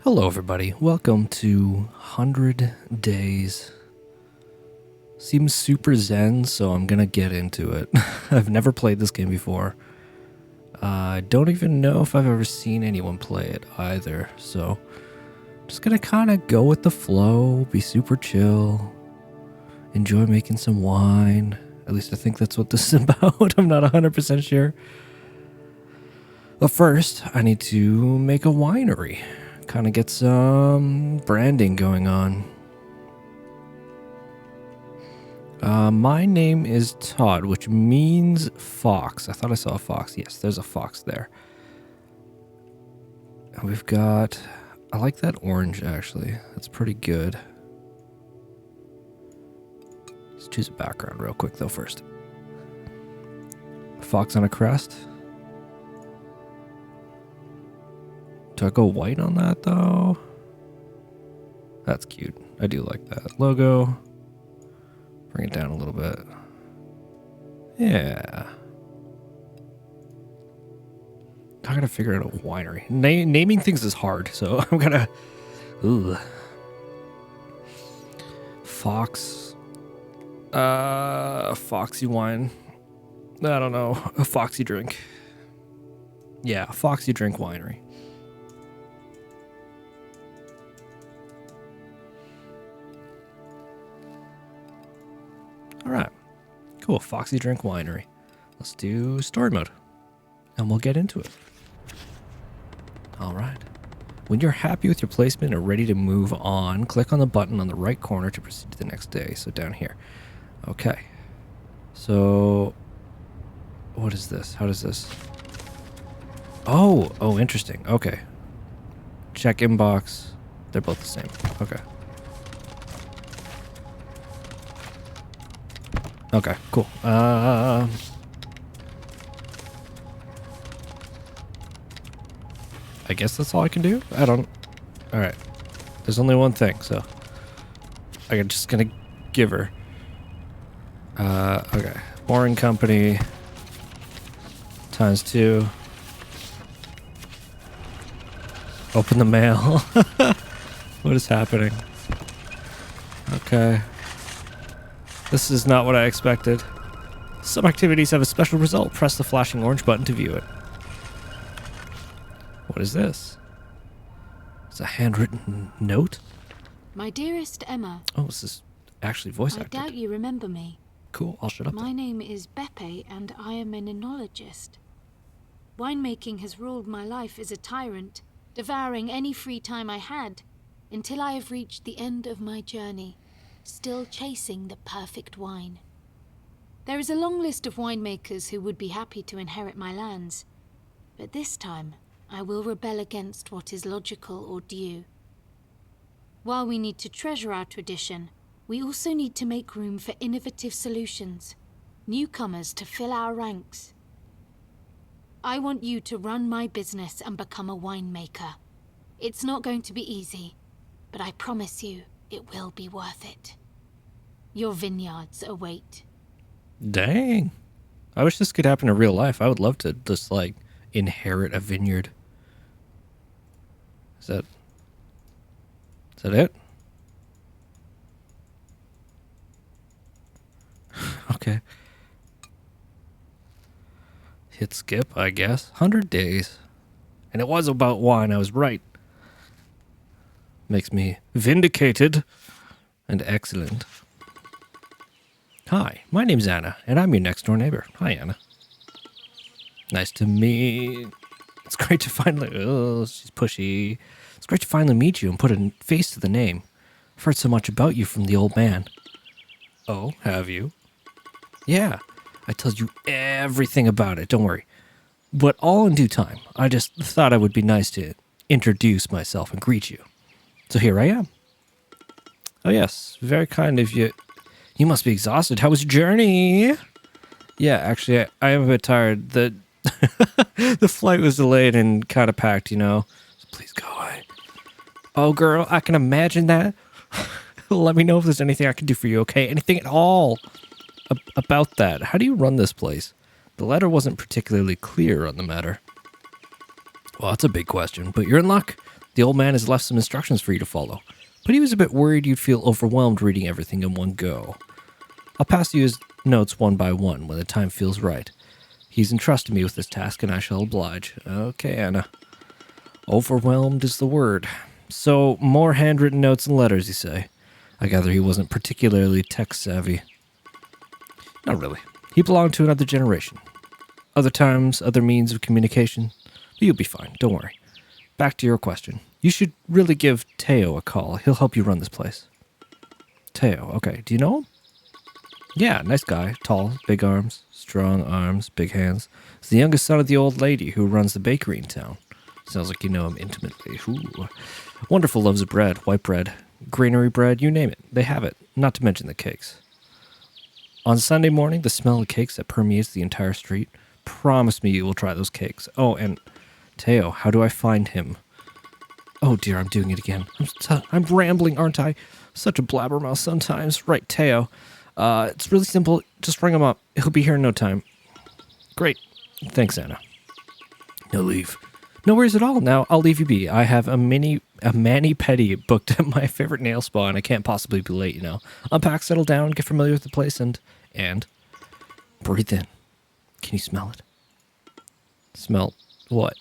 Hello everybody, welcome to 100 Days. Seems super zen, so I'm gonna get into it. I've never played this game before. I don't even know if I've ever seen anyone play it either, so just gonna kind of go with the flow, be super chill, enjoy making some wine. At least I think that's what this is about. I'm not 100% sure. But first, I need to make a winery. Kind of get some branding going on. My name is Todd, which means fox. I thought I saw a fox. Yes, there's a fox there. And we've got... I like that orange, actually. That's pretty good. Let's choose a background real quick, though, first. Fox on a crest. Do I go white on that, though? That's cute. I do like that. Logo. Bring it down a little bit. Yeah. I gotta figure out a winery. Naming things is hard, so I'm gonna... Ooh. Fox. Foxy wine. I don't know. A foxy drink. Yeah, foxy drink winery. Alright, cool, Foxy Drink Winery. Let's do story mode, and we'll get into it. Alright, when you're happy with your placement and ready to move on, click on the button on the right corner to proceed to the next day, so down here. Okay, so what is this? How does this? Oh, interesting, okay. Check inbox, they're both the same, okay. Okay, cool. I guess that's all I can do? I don't... Alright. There's only one thing, so... I'm just gonna give her. Okay. Boring company. Times 2. Open the mail. What is happening? Okay. This is not what I expected. Some activities have a special result. Press the flashing orange button to view it. What is this? It's a handwritten note? My dearest Emma. Oh, this is actually voice acted. I doubt you remember me. Cool, I'll shut up. My name is Beppe and I am an enologist. Winemaking has ruled my life as a tyrant, devouring any free time I had, until I have reached the end of my journey. Still chasing the perfect wine. There is a long list of winemakers who would be happy to inherit my lands, but this time I will rebel against what is logical or due. While we need to treasure our tradition, we also need to make room for innovative solutions, newcomers to fill our ranks. I want you to run my business and become a winemaker. It's not going to be easy, but I promise you, it will be worth it. Your vineyards await. Dang. I wish this could happen in real life. I would love to just, like, inherit a vineyard. Is that it? Okay. Hit skip, I guess. 100 days. And it was about wine. I was right. Makes me vindicated and excellent. Hi, my name's Anna, and I'm your next door neighbor. Hi, Anna. Nice to meet. It's great to finally... Oh, she's pushy. It's great to finally meet you and put a face to the name. I've heard so much about you from the old man. Oh, have you? Yeah, I told you everything about it, don't worry. But all in due time. I just thought it would be nice to introduce myself and greet you. So here I am. Oh yes, very kind of you. You must be exhausted. How was your journey? Yeah, actually, I am a bit tired. The flight was delayed and kind of packed, you know. So please go away. Oh, girl, I can imagine that. Let me know if there's anything I can do for you, okay? Anything at all about that. How do you run this place? The letter wasn't particularly clear on the matter. Well, that's a big question, but you're in luck. The old man has left some instructions for you to follow, but he was a bit worried you'd feel overwhelmed reading everything in one go. I'll pass you his notes one by one when the time feels right. He's entrusted me with this task, and I shall oblige. Okay, Anna. Overwhelmed is the word. So, more handwritten notes and letters, you say? I gather he wasn't particularly tech-savvy. Not really. He belonged to another generation. Other times, other means of communication. But you'll be fine, don't worry. Back to your question. You should really give Teo a call. He'll help you run this place. Teo, okay. Do you know him? Yeah, nice guy. Tall, big arms, big hands. He's the youngest son of the old lady who runs the bakery in town. Sounds like you know him intimately. Ooh. Wonderful loaves of bread, white bread, granary bread, you name it. They have it, not to mention the cakes. On Sunday morning, the smell of cakes that permeates the entire street. Promise me you will try those cakes. Oh, and Teo, how do I find him? Oh dear, I'm doing it again. I'm rambling, aren't I? Such a blabbermouth sometimes. Right, Teo. It's really simple. Just ring him up. He'll be here in no time. Great. Thanks, Anna. No leave. No worries at all. Now, I'll leave you be. I have a mani-pedi booked at my favorite nail spa, and I can't possibly be late, you know. Unpack, settle down, get familiar with the place, and breathe in. Can you smell it? Smell what?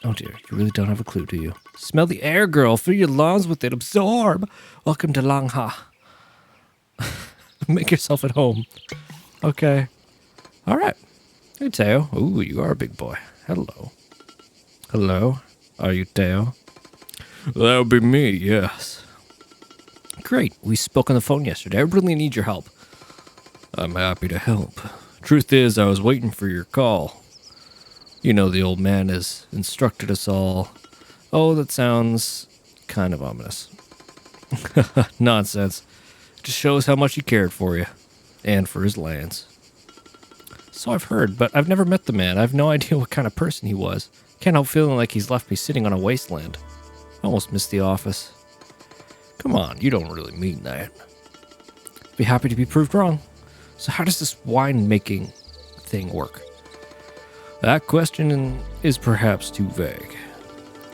Oh dear, you really don't have a clue, do you? Smell the air, girl. Fill your lungs with it. Absorb. Welcome to Langha. Make yourself at home. Okay. All right. Hey, Teo. Ooh, you are a big boy. Hello. Hello. Are you Teo? That would be me, yes. Great. We spoke on the phone yesterday. I really need your help. I'm happy to help. Truth is, I was waiting for your call. You know, the old man has instructed us all. Oh, that sounds kind of ominous. Nonsense. Just shows how much he cared for you. And for his lands. So I've heard, but I've never met the man. I have no idea what kind of person he was. Can't help feeling like he's left me sitting on a wasteland. I almost missed the office. Come on, you don't really mean that. Be happy to be proved wrong. So how does this wine-making thing work? That question is perhaps too vague.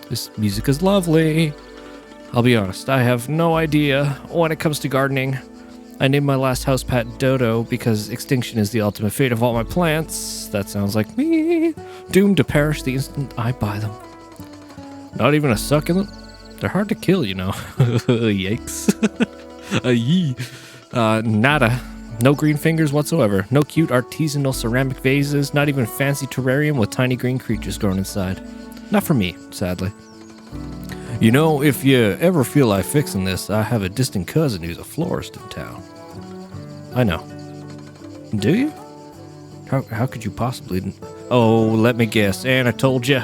This music is lovely. I'll be honest, I have no idea when it comes to gardening. I named my last house pet Dodo because extinction is the ultimate fate of all my plants. That sounds like me. Doomed to perish the instant I buy them. Not even a succulent? They're hard to kill, you know. Yikes. Yee. Nada. No green fingers whatsoever. No cute artisanal ceramic vases. Not even fancy terrarium with tiny green creatures growing inside. Not for me, sadly. You know, if you ever feel like fixing this, I have a distant cousin who's a florist in town. I know. Do you? How could you possibly... Oh, let me guess. Anna told you.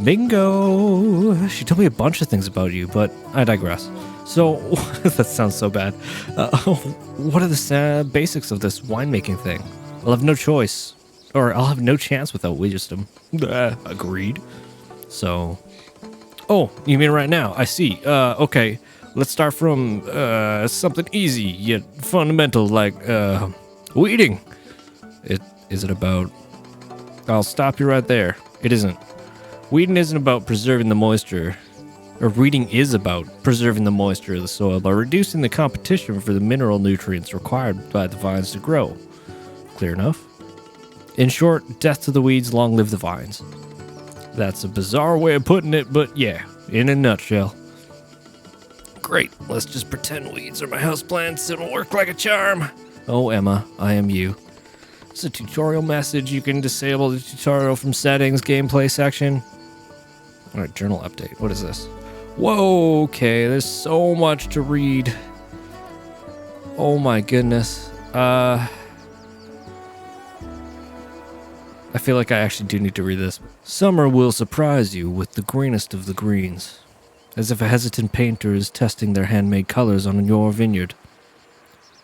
Bingo! She told me a bunch of things about you, but I digress. So, that sounds so bad. What are the basics of this winemaking thing? I'll have no choice. Or I'll have no chance without wisdom. Agreed. So... Oh, you mean right now? I see. Okay. Let's start from something easy yet fundamental like weeding. Is it about... I'll stop you right there. It isn't. Weeding isn't about preserving the moisture. Or weeding is about preserving the moisture of the soil by reducing the competition for the mineral nutrients required by the vines to grow. Clear enough? In short, death to the weeds, long live the vines. That's a bizarre way of putting it, but yeah, in a nutshell. Great, let's just pretend weeds are my houseplants. It'll work like a charm. Oh, Emma, I am you. It's a tutorial message. You can disable the tutorial from settings, gameplay section. All right, journal update. What is this? Whoa, okay, there's so much to read. Oh my goodness. I feel like I actually do need to read this. Summer will surprise you with the greenest of the greens, as if a hesitant painter is testing their handmade colors on your vineyard.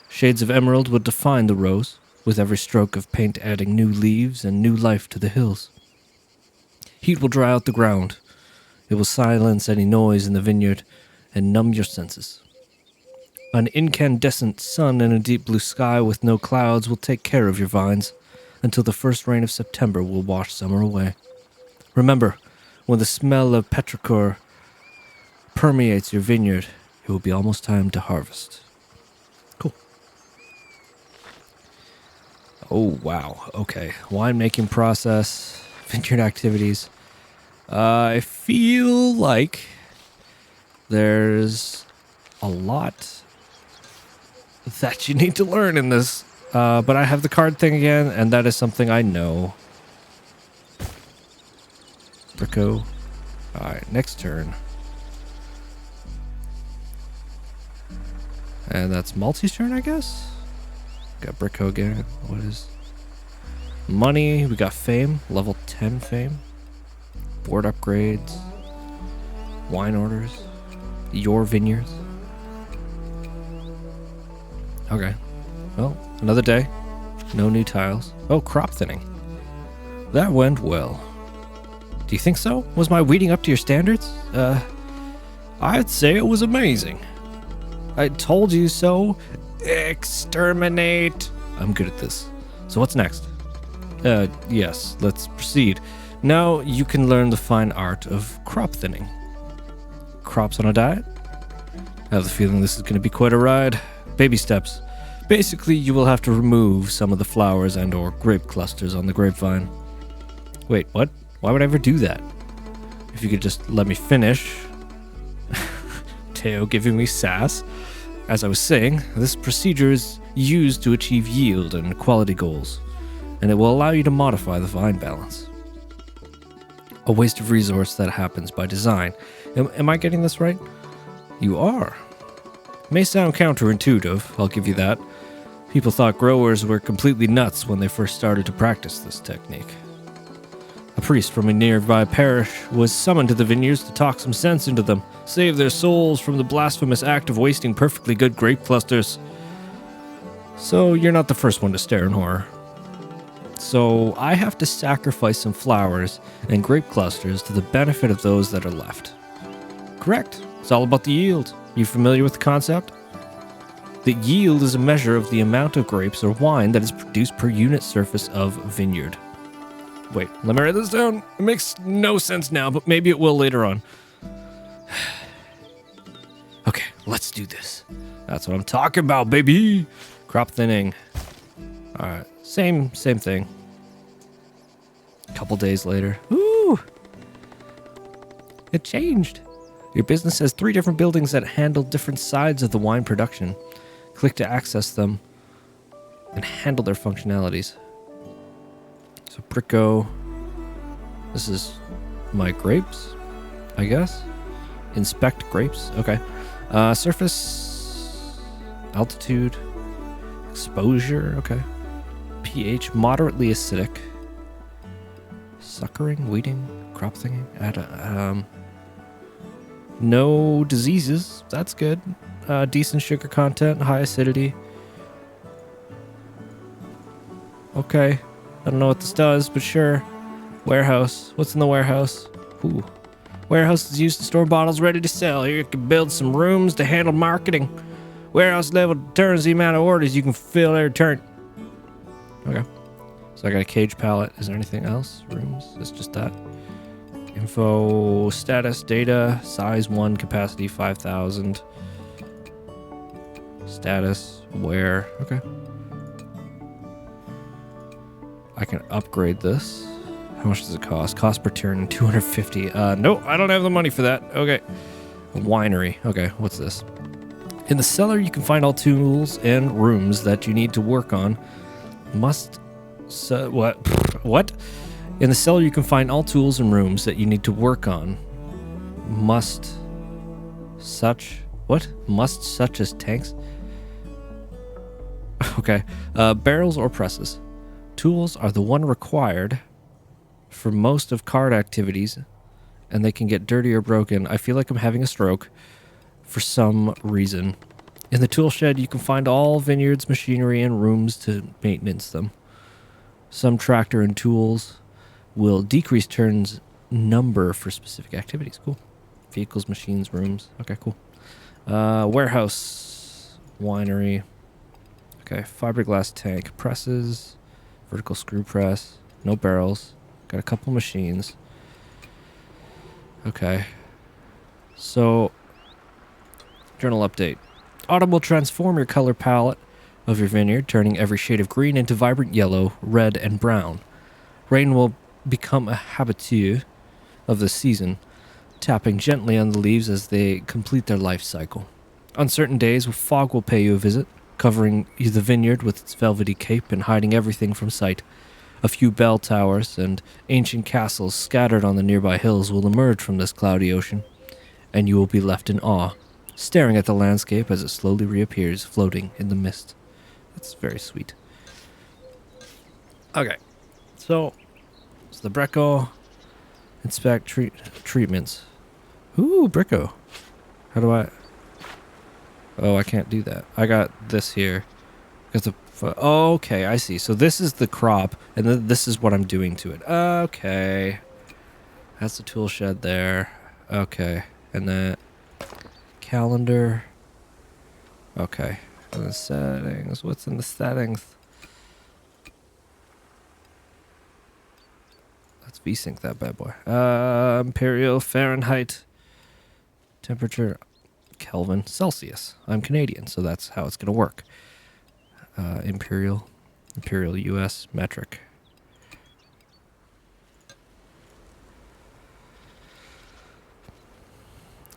Shades of emerald will define the rose, with every stroke of paint adding new leaves and new life to the hills. Heat will dry out the ground. It will silence any noise in the vineyard and numb your senses. An incandescent sun and a deep blue sky with no clouds will take care of your vines, until the first rain of September will wash summer away. Remember, when the smell of petrichor permeates your vineyard, it will be almost time to harvest. Cool. Oh, wow. Okay. Winemaking process, vineyard activities. I feel like there's a lot that you need to learn in this. But I have the card thing again, and that is something I know. Bricco. Alright, next turn. And that's Malty's turn, I guess? Got Bricco again. What is... Money. We got fame. Level 10 fame. Board upgrades. Wine orders. Your vineyards. Okay. Well, another day. No new tiles. Oh, crop thinning. That went well. Do you think so? Was my weeding up to your standards? I'd say it was amazing. I told you so. Exterminate. I'm good at this. So what's next? Yes, let's proceed. Now you can learn the fine art of crop thinning. Crops on a diet? I have the feeling this is going to be quite a ride. Baby steps. Basically, you will have to remove some of the flowers and or grape clusters on the grapevine. Wait, what? Why would I ever do that? If you could just let me finish. Teo giving me sass. As I was saying, this procedure is used to achieve yield and quality goals, and it will allow you to modify the vine balance. A waste of resource that happens by design. Am I getting this right? You are. May sound counterintuitive, I'll give you that. People thought growers were completely nuts when they first started to practice this technique. A priest from a nearby parish was summoned to the vineyards to talk some sense into them, save their souls from the blasphemous act of wasting perfectly good grape clusters. So you're not the first one to stare in horror. So I have to sacrifice some flowers and grape clusters to the benefit of those that are left. Correct. It's all about the yield. You familiar with the concept? The yield is a measure of the amount of grapes or wine that is produced per unit surface of vineyard. Wait, let me write this down. It makes no sense now, but maybe it will later on. Okay, let's do this. That's what I'm talking about, baby. Crop thinning. Alright, same thing. A couple days later. Ooh! It changed. Your business has 3 different buildings that handle different sides of the wine production. Click to access them and handle their functionalities. So Bricco, this is my grapes, I guess. Inspect grapes, okay. Surface, altitude, exposure, okay. pH, moderately acidic. Suckering, weeding, crop thinning. No diseases, that's good. Decent sugar content, high acidity. Okay. I don't know what this does, but sure. Warehouse. What's in the warehouse? Ooh. Warehouse is used to store bottles ready to sell. Here you can build some rooms to handle marketing. Warehouse level determines the amount of orders you can fill every turn. Okay. So I got a cage pallet. Is there anything else? Rooms? It's just that. Info, status, data, size 1, capacity 5,000. Status, where? Okay. I can upgrade this. How much does it cost? Cost per turn, 250. Nope, I don't have the money for that. Okay. A winery. Okay, what's this? In the cellar, you can find all tools and rooms that you need to work on. What? In the cellar, you can find all tools and rooms that you need to work on. Must such as tanks? Okay. Barrels or presses. Tools are the one required for most of card activities, and they can get dirty or broken. I feel like I'm having a stroke for some reason. In the tool shed, you can find all vineyards, machinery, and rooms to maintenance them. Some tractor and tools will decrease turns number for specific activities. Cool. Vehicles, machines, rooms. Okay, cool. Warehouse, winery. Okay, fiberglass tank, presses. Vertical screw press. No barrels. Got a couple machines. Okay. So Journal update. Autumn will transform your color palette of your vineyard, turning every shade of green into vibrant yellow, red, and brown. Rain will become a habitué of the season, tapping gently on the leaves as they complete their life cycle. On certain days, fog will pay you a visit, covering the vineyard with its velvety cape and hiding everything from sight. A few bell towers and ancient castles scattered on the nearby hills will emerge from this cloudy ocean, and you will be left in awe, staring at the landscape as it slowly reappears, floating in the mist. That's very sweet. Okay, so it's the Bricco inspect treatments. Ooh, Bricco. How do I... Oh, I can't do that. I got this here. Oh, okay, I see. So this is the crop, and then this is what I'm doing to it. Okay. That's the tool shed there. Okay. And then calendar. Okay. And the settings. What's in the settings? Let's VSync that bad boy. Imperial, Fahrenheit, temperature, Kelvin, Celsius. I'm Canadian, so that's how it's going to work. Imperial US, metric.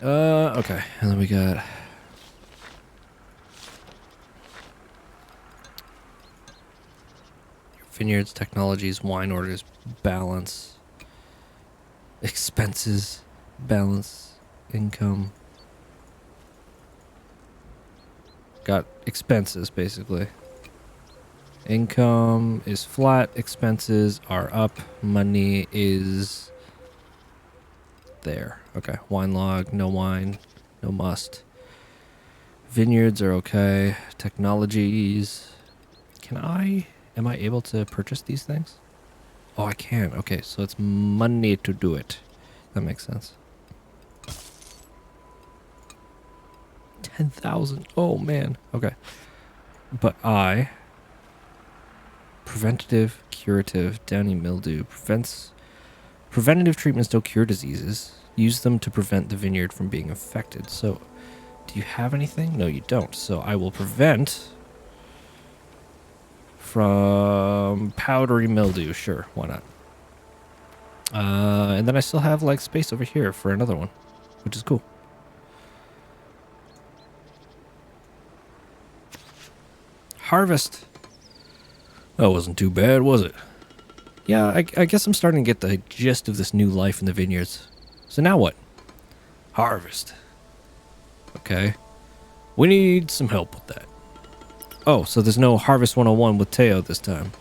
Okay, and then we got vineyards, technologies, wine orders, balance, expenses, balance, income. Got expenses, basically. Income is flat, expenses are up, money is there. Okay, wine log, no wine, no must. Vineyards are okay. Technologies. Am I able to purchase these things? Oh, I can. Okay, so it's money to do it. That makes sense. 10,000. Oh, man. Okay. But preventative, curative, downy mildew, preventative treatments don't cure diseases. Use them to prevent the vineyard from being infected. So, do you have anything? No, you don't. So I will prevent from powdery mildew. Sure, why not? And then I still have like space over here for another one, which is cool. Harvest. That wasn't too bad, was it? Yeah, I guess I'm starting to get the gist of this new life in the vineyards. So now what? Harvest. Okay. We need some help with that. Oh, so there's no Harvest 101 with Teo this time.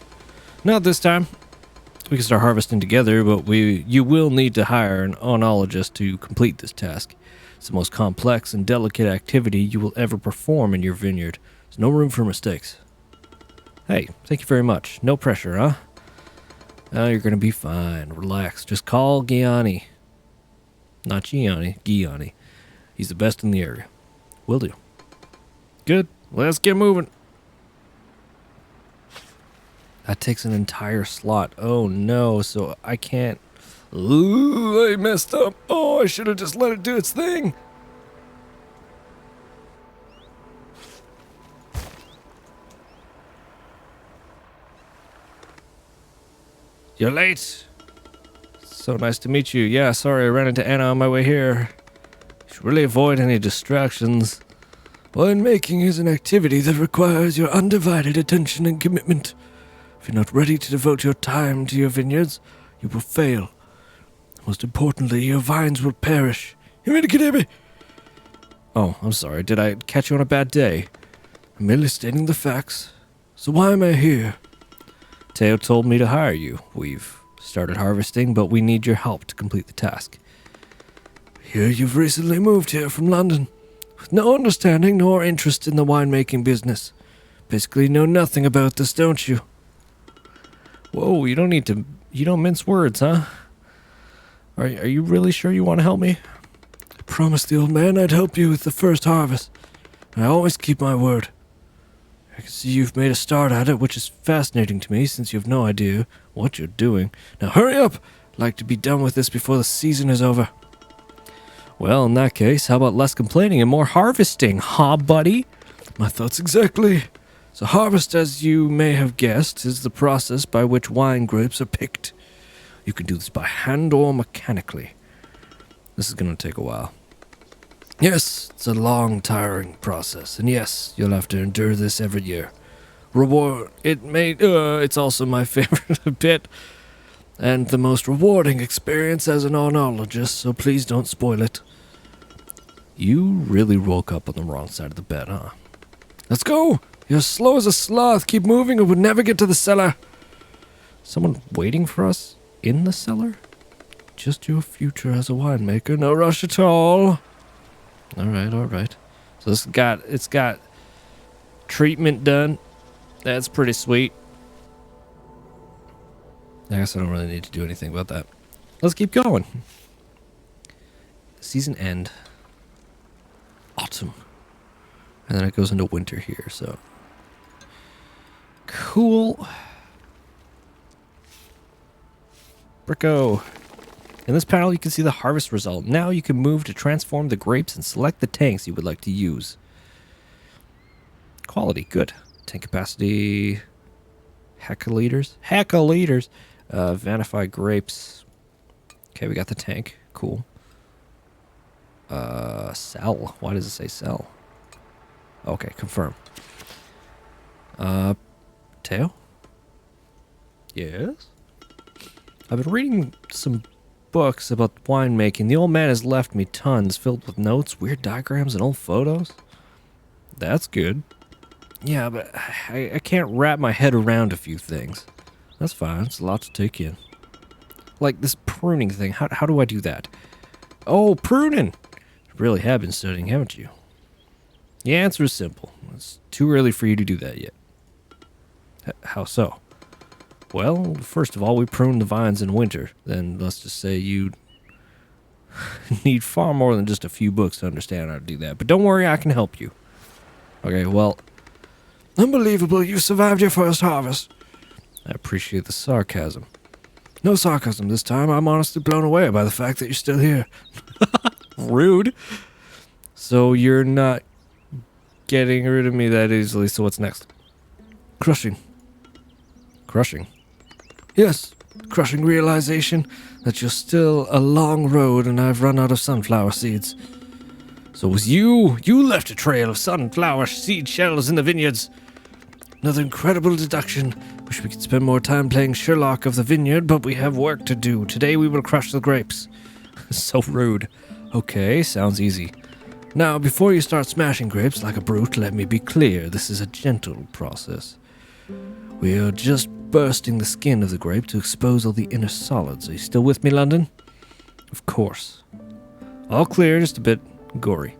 Not this time. We can start harvesting together, but you will need to hire an oenologist to complete this task. It's the most complex and delicate activity you will ever perform in your vineyard. There's no room for mistakes. Hey, thank you very much. No pressure, huh? Oh, you're gonna be fine. Relax. Just call Gianni. Not Gianni. Gianni. He's the best in the area. Will do. Good. Let's get moving. That takes an entire slot. Oh no, so I can't... Ooh, I messed up. Oh, I should have just let it do its thing. You're late. So nice to meet you. Yeah, sorry, I ran into Anna on my way here. You should really avoid any distractions. Winemaking is an activity that requires your undivided attention and commitment. If you're not ready to devote your time to your vineyards, you will fail. Most importantly, your vines will perish. You ready to get me? Oh, I'm sorry. Did I catch you on a bad day? I'm merely stating the facts. So why am I here? Teo told me to hire you. We've started harvesting, but we need your help to complete the task. Hear you've recently moved here from London, with no understanding nor interest in the winemaking business. Basically know nothing about this, don't you? Whoa, you don't mince words, huh? Are you really sure you want to help me? I promised the old man I'd help you with the first harvest. I always keep my word. I can see you've made a start at it, which is fascinating to me since you have no idea what you're doing. Now hurry up! I'd like to be done with this before the season is over. Well, in that case, how about less complaining and more harvesting, huh, buddy? My thoughts exactly. So harvest, as you may have guessed, is the process by which wine grapes are picked. You can do this by hand or mechanically. This is going to take a while. Yes, it's a long, tiring process, and yes, you'll have to endure this every year. It's also my favorite bit, and the most rewarding experience as an ornithologist, so please don't spoil it. You really woke up on the wrong side of the bed, huh? Let's go! You're slow as a sloth. Keep moving or we'll never get to the cellar. Someone waiting for us in the cellar? Just your future as a winemaker. No rush at all. Alright. So it's got treatment done. That's pretty sweet. I guess I don't really need to do anything about that. Let's keep going. Season end. Autumn. And then it goes into winter here, so. Cool. Bricco. In this panel, you can see the harvest result. Now you can move to transform the grapes and select the tanks you would like to use. Quality, good. Tank capacity, hectoliters. Vanify grapes. Okay, we got the tank. Cool. Sell. Why does it say sell? Okay, confirm. Teo? Yes? I've been reading some books about winemaking. The old man has left me tons filled with notes, weird diagrams, and old photos. That's good. Yeah, but I can't wrap my head around a few things. That's fine. It's a lot to take in. Like this pruning thing. How do I do that? Oh, pruning! You really have been studying, haven't you? The answer is simple. It's too early for you to do that yet. How so? Well, first of all, we prune the vines in winter. Then let's just say you need far more than just a few books to understand how to do that. But don't worry, I can help you. Okay, well, unbelievable, you survived your first harvest. I appreciate the sarcasm. No sarcasm this time. I'm honestly blown away by the fact that you're still here. Rude. So you're not getting rid of me that easily, so what's next? Crushing. Crushing? Yes, crushing realization that you're still a long road and I've run out of sunflower seeds. So it was you left a trail of sunflower seed shells in the vineyards. Another incredible deduction. Wish we could spend more time playing Sherlock of the vineyard, but we have work to do. Today we will crush the grapes. So rude. Okay, sounds easy. Now, before you start smashing grapes like a brute, let me be clear. This is a gentle process. We are just bursting the skin of the grape to expose all the inner solids. Are you still with me, London? Of course. All clear, just a bit gory.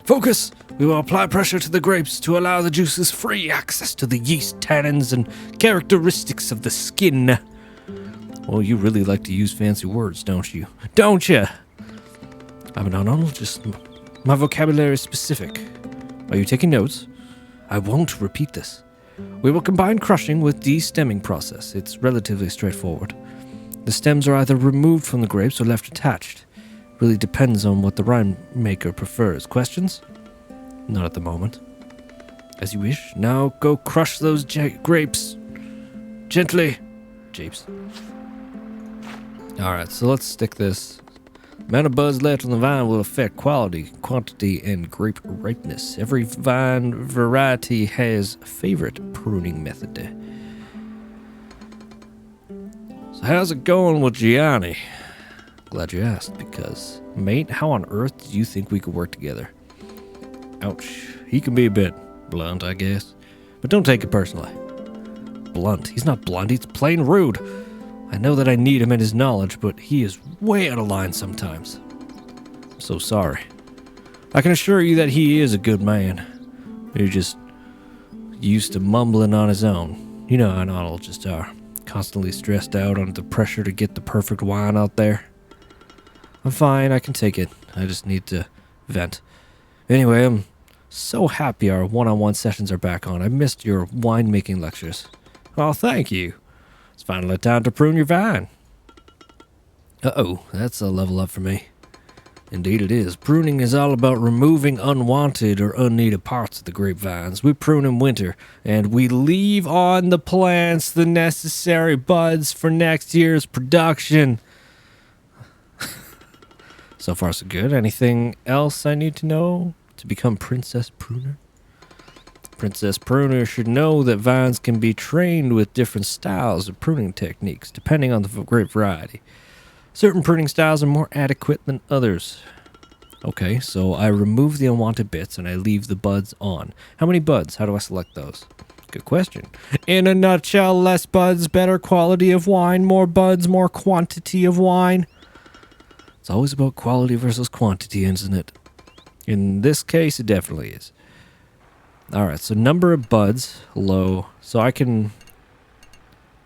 Focus! We will apply pressure to the grapes to allow the juices free access to the yeast, tannins, and characteristics of the skin. Well, you really like to use fancy words, don't you? Don't you? I'm an onologist. My vocabulary is specific. Are you taking notes? I won't repeat this. We will combine crushing with de-stemming process. It's relatively straightforward. The stems are either removed from the grapes or left attached. Really depends on what the winemaker prefers. Questions? Not at the moment. As you wish. Now go crush those grapes. Gently. Japes. Alright, so let's stick this. Amount of buds left on the vine will affect quality, quantity, and grape ripeness. Every vine variety has a favorite pruning method. So how's it going with Gianni? Glad you asked, because, mate, how on earth do you think we could work together? Ouch. He can be a bit blunt, I guess. But don't take it personally. Blunt? He's not blunt, he's plain rude. I know that I need him and his knowledge, but he is way out of line sometimes. I'm so sorry. I can assure you that he is a good man. He's just used to mumbling on his own. You know how onologists are. Constantly stressed out under the pressure to get the perfect wine out there. I'm fine, I can take it. I just need to vent. Anyway, I'm so happy our one-on-one sessions are back on. I missed your winemaking lectures. Oh, thank you. It's finally time to prune your vine. Uh-oh, that's a level up for me. Indeed it is. Pruning is all about removing unwanted or unneeded parts of the grapevines. We prune in winter, and we leave on the plants the necessary buds for next year's production. So far so good. Anything else I need to know to become Princess Pruner? Princess Pruner should know that vines can be trained with different styles of pruning techniques, depending on the grape variety. Certain pruning styles are more adequate than others. Okay, so I remove the unwanted bits and I leave the buds on. How many buds? How do I select those? Good question. In a nutshell, less buds, better quality of wine. More buds, more quantity of wine. It's always about quality versus quantity, isn't it? In this case, it definitely is. Alright, so number of buds, low. So I can...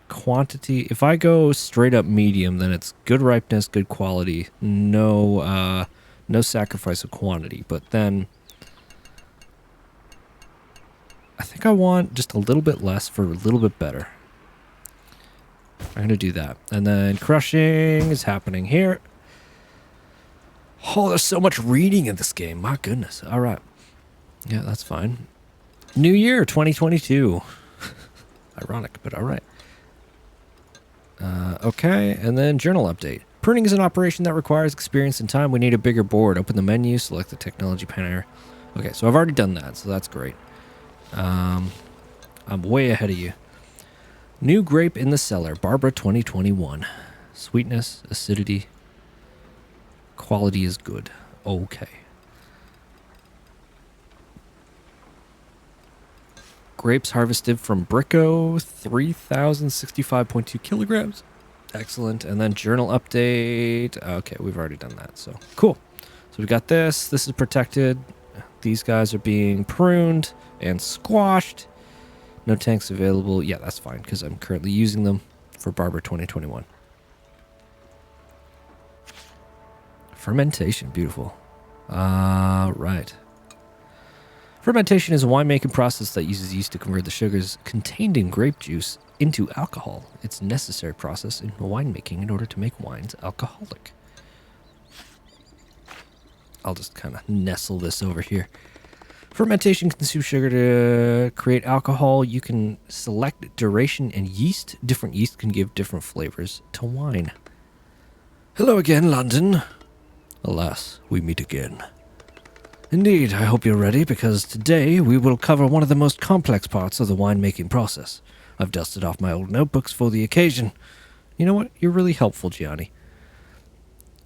Quantity, if I go straight up medium, then it's good ripeness, good quality, no sacrifice of quantity. But then I think I want just a little bit less for a little bit better. I'm going to do that. And then crushing is happening here. Oh, there's so much reading in this game. My goodness. All right. Yeah, that's fine. New year, 2022. Ironic, but all right. Okay, and then journal update. Pruning is an operation that requires experience and time. We need a bigger board. Open the menu, select the technology panel. Okay, so I've already done that, so that's great. I'm way ahead of you. New grape in the cellar, Barbara 2021. Sweetness, acidity, quality is good. Okay. Grapes harvested from Bricco, 3,065.2 kilograms. Excellent. And then journal update. Okay, we've already done that, so cool. So we got this. This is protected. These guys are being pruned and squashed. No tanks available. Yeah, that's fine because I'm currently using them for Barbara 2021. Fermentation, beautiful. Right. Fermentation is a winemaking process that uses yeast to convert the sugars contained in grape juice into alcohol. It's a necessary process in winemaking in order to make wines alcoholic. I'll just kind of nestle this over here. Fermentation consumes sugar to create alcohol. You can select duration and yeast. Different yeast can give different flavors to wine. Hello again, London. Alas, we meet again. Indeed, I hope you're ready, because today we will cover one of the most complex parts of the winemaking process. I've dusted off my old notebooks for the occasion. You know what? You're really helpful, Gianni.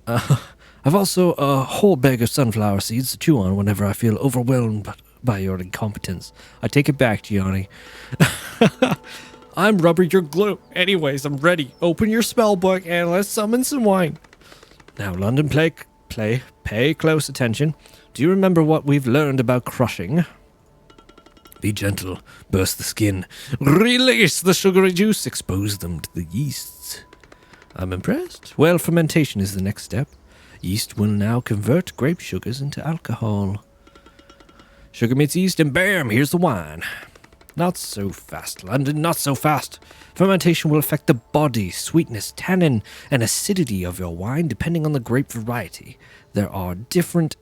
I've also a whole bag of sunflower seeds to chew on whenever I feel overwhelmed by your incompetence. I take it back, Gianni. I'm rubber, you're glue. Anyways, I'm ready. Open your spell book and let's summon some wine. Now, London, pay close attention. Do you remember what we've learned about crushing? Be gentle, burst the skin, release the sugary juice, expose them to the yeasts. I'm impressed. Well, fermentation is the next step. Yeast will now convert grape sugars into alcohol. Sugar meets yeast and bam, here's the wine. Not so fast, London, not so fast. Fermentation will affect the body, sweetness, tannin, and acidity of your wine depending on the grape variety. There are different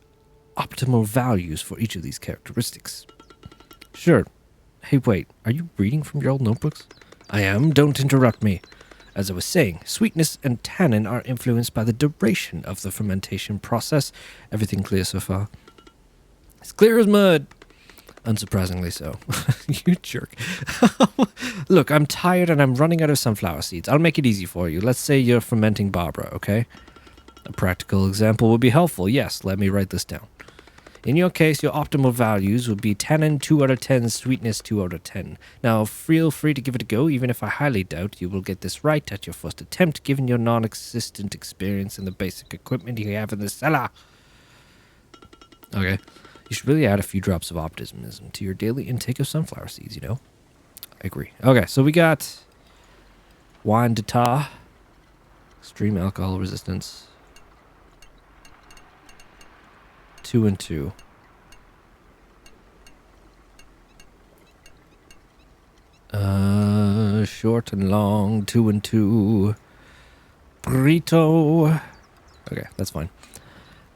optimal values for each of these characteristics. Sure. Hey, wait, are you reading from your old notebooks? I am, don't interrupt me. As I was saying, sweetness and tannin are influenced by the duration of the fermentation process. Everything clear so far? As clear as mud. Unsurprisingly so. You jerk. Look, I'm tired and I'm running out of sunflower seeds. I'll make it easy for you. Let's say you're fermenting Barbara, okay? A practical example would be helpful. Yes, let me write this down. In your case, your optimal values would be tannin 2 out of 10, sweetness 2 out of 10. Now, feel free to give it a go, even if I highly doubt you will get this right at your first attempt, given your non-existent experience and the basic equipment you have in the cellar. Okay. You should really add a few drops of optimism to your daily intake of sunflower seeds, you know? I agree. Okay, so we got wine d'etat, extreme alcohol resistance, 2 and 2. Short and long, 2 and 2. Burrito. Okay, that's fine.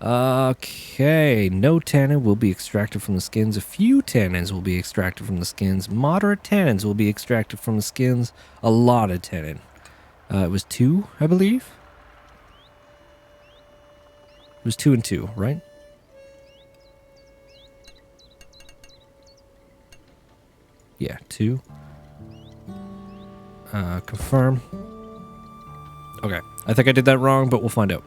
Okay, no tannin will be extracted from the skins. A few tannins will be extracted from the skins. Moderate tannins will be extracted from the skins. A lot of tannin. It was 2, I believe. It was 2 and 2, right? Yeah, 2. Confirm. Okay, I think I did that wrong, but we'll find out.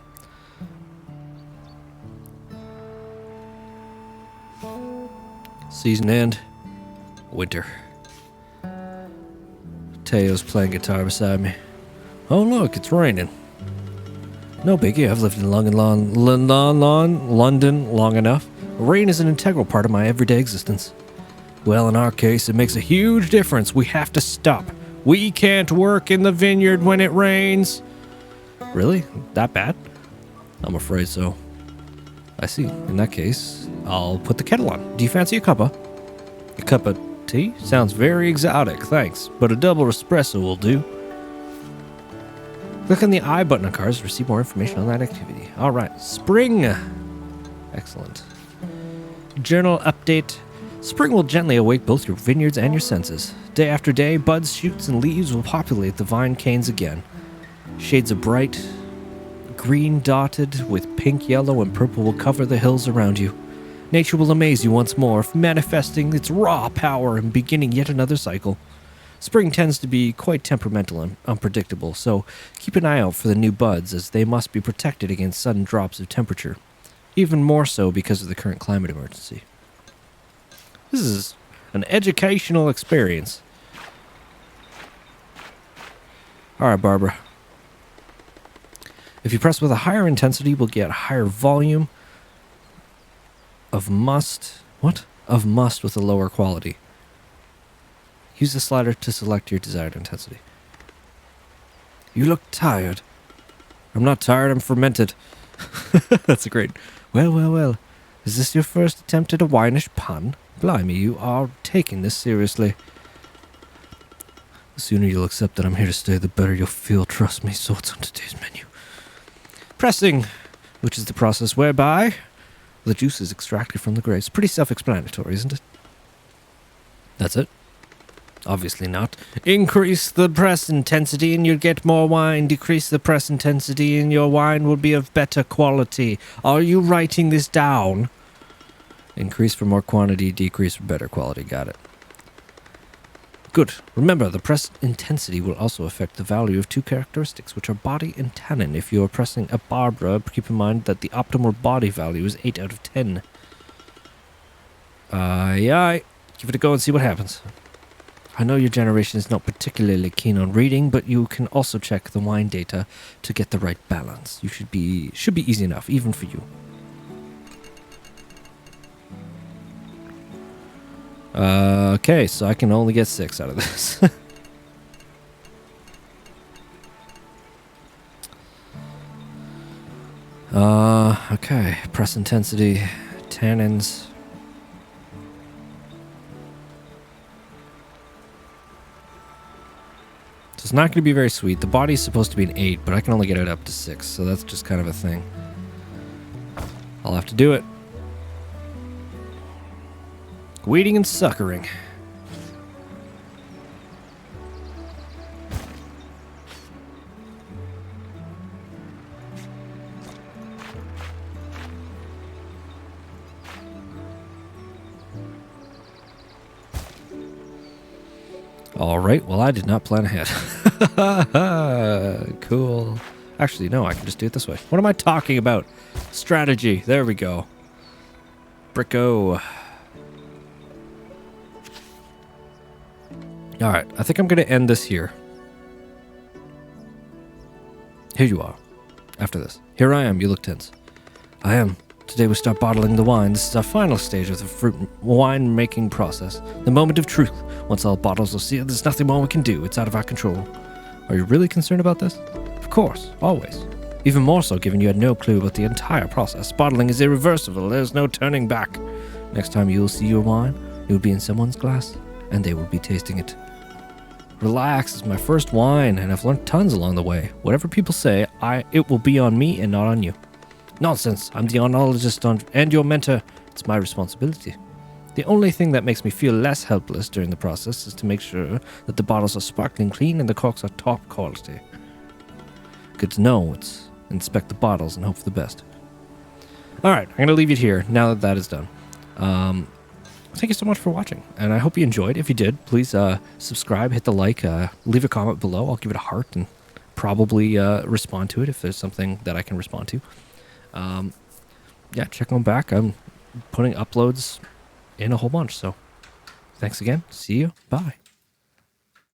Season end. Winter. Teo's playing guitar beside me. Oh look, it's raining. No biggie, I've lived in London long enough. Rain is an integral part of my everyday existence. Well, in our case, it makes a huge difference. We have to stop. We can't work in the vineyard when it rains. Really? That bad? I'm afraid so. I see. In that case, I'll put the kettle on. Do you fancy a cuppa? A cup of tea? Sounds very exotic, thanks. But a double espresso will do. Click on the I button on cards to receive more information on that activity. All right. Spring. Excellent. Journal update. Spring will gently awake both your vineyards and your senses. Day after day, buds, shoots, and leaves will populate the vine canes again. Shades of bright green dotted with pink, yellow, and purple will cover the hills around you. Nature will amaze you once more, manifesting its raw power and beginning yet another cycle. Spring tends to be quite temperamental and unpredictable, so keep an eye out for the new buds, as they must be protected against sudden drops of temperature, even more so because of the current climate emergency. This is an educational experience. Alright, Barbara. If you press with a higher intensity, we'll get a higher volume of must. What? Of must with a lower quality. Use the slider to select your desired intensity. You look tired. I'm not tired, I'm fermented. That's a great. Well. Is this your first attempt at a winish pun? Blimey, you are taking this seriously. The sooner you'll accept that I'm here to stay, the better you'll feel. Trust me, so it's on today's menu. Pressing, which is the process whereby the juice is extracted from the grapes. Pretty self-explanatory, isn't it? That's it? Obviously not. Increase the press intensity and you'll get more wine. Decrease the press intensity and your wine will be of better quality. Are you writing this down? Increase for more quantity, decrease for better quality. Got it. Good. Remember, the press intensity will also affect the value of two characteristics, which are body and tannin. If you are pressing a Barbara, keep in mind that the optimal body value is 8 out of 10. Aye. Give it a go and see what happens. I know your generation is not particularly keen on reading, but you can also check the wine data to get the right balance. You should be easy enough, even for you. Okay, so I can only get 6 out of this. Okay, press intensity, tannins. So it's not going to be very sweet. The body's supposed to be an 8, but I can only get it up to 6, so that's just kind of a thing. I'll have to do it. Weeding and suckering. All right, well, I did not plan ahead. Cool. Actually, no, I can just do it this way. What am I talking about? Strategy. There we go. Bricco. All right, I think I'm going to end this here. Here you are. After this. Here I am, you look tense. I am. Today we start bottling the wine. This is our final stage of the fruit wine making process. The moment of truth. Once all bottles are sealed, there's nothing more we can do. It's out of our control. Are you really concerned about this? Of course, always. Even more so given you had no clue about the entire process. Bottling is irreversible. There's no turning back. Next time you will see your wine, it will be in someone's glass, and they will be tasting it. Relax, it's my first wine, and I've learned tons along the way. Whatever people say, it will be on me and not on you. Nonsense. I'm the oenologist and your mentor. It's my responsibility. The only thing that makes me feel less helpless during the process is to make sure that the bottles are sparkling clean and the corks are top quality. Good to know. It's inspect the bottles and hope for the best. All right, I'm going to leave it here now that that is done. Thank you so much for watching, and I hope you enjoyed. If you did, please subscribe, hit the like, leave a comment below. I'll give it a heart and probably respond to it if there's something that I can respond to. Yeah, check on back. I'm putting uploads in a whole bunch, so thanks again. See you. Bye.